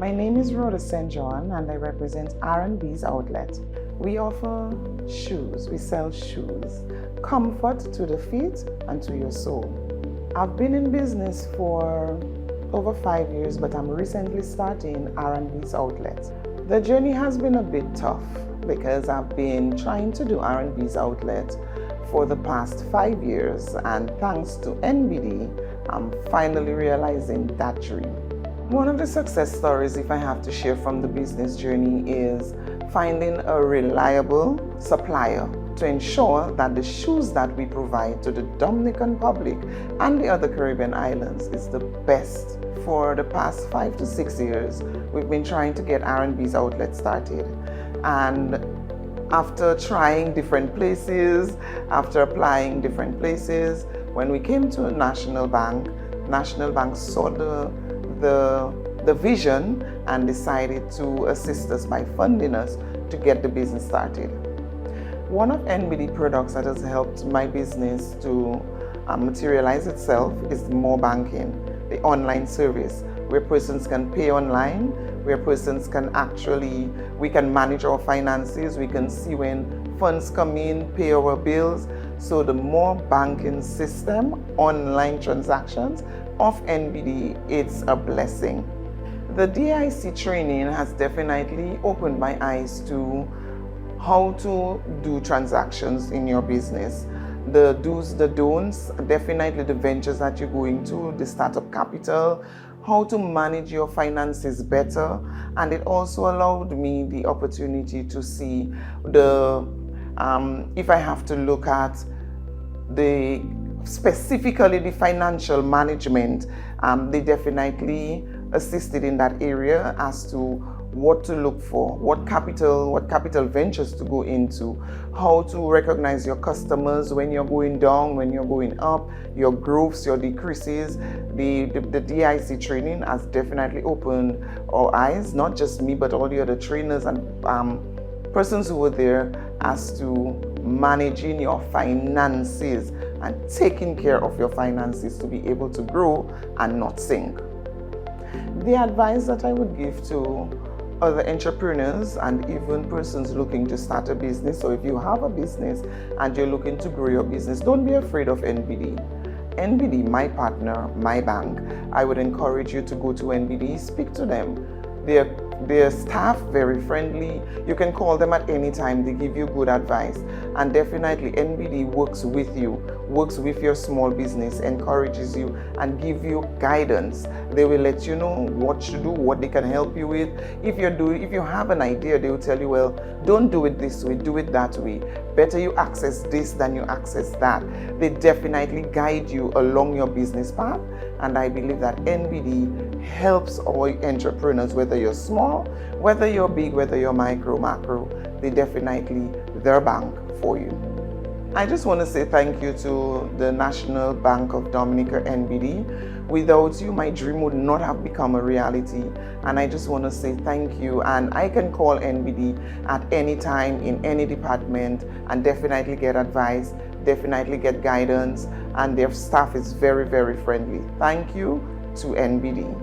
My name is Rhoda St. John and I represent R&B's outlet. We offer shoes. We sell shoes. Comfort to the feet and to your soul. I've been in business for over 5 years, but I'm recently starting R&B's outlet. The journey has been a bit tough because I've been trying to do R&B's outlet for the past 5 years, and thanks to NBD, I'm finally realizing that dream. One of the success stories, if I have to share from the business journey, is finding a reliable supplier to ensure that the shoes that we provide to the Dominican Republic and the other Caribbean islands is the best. For the past 5 to 6 years, we've been trying to get R&B's outlet started. And after trying different places, after applying different places, when we came to National Bank saw the vision and decided to assist us by funding us to get the business started. One of NBD products that has helped my business to materialize itself is more banking, the online service, where persons can pay online, where persons can we can manage our finances, we can see when funds come in, pay our bills. So the more banking system, online transactions of NBD, it's a blessing. The DAIC training has definitely opened my eyes to how to do transactions in your business. The do's, the don'ts, definitely the ventures that you're going to, the startup capital, how to manage your finances better. And it also allowed me the opportunity to see if I have to look at specifically the financial management, they definitely assisted in that area as to what to look for, what capital ventures to go into, how to recognize your customers when you're going down, when you're going up, your growths, your decreases. The DIC training has definitely opened our eyes, not just me, but all the other trainers and persons who were there, as to managing your finances and taking care of your finances to be able to grow and not sink. The advice that I would give to other entrepreneurs and even persons looking to start a business, so if you have a business and you're looking to grow your business, don't be afraid of NBD. NBD, my partner, my bank, I would encourage you to go to NBD, speak to them. Their staff, very friendly. You can call them at any time. They give you good advice. And definitely NBD works with you, works with your small business, encourages you and give you guidance. They will let you know what to do, what they can help you with. If you have an idea, they will tell you, well, don't do it this way, do it that way. Better you access this than you access that. They definitely guide you along your business path. And I believe that NBD helps all entrepreneurs, whether you're small, whether you're big, whether you're micro, macro, they definitely, their bank for you. I just want to say thank you to the National Bank of Dominica, NBD. Without you, my dream would not have become a reality. And I just want to say thank you. And I can call NBD at any time in any department and definitely get advice, definitely get guidance, and their staff is very, very friendly. Thank you to NBD.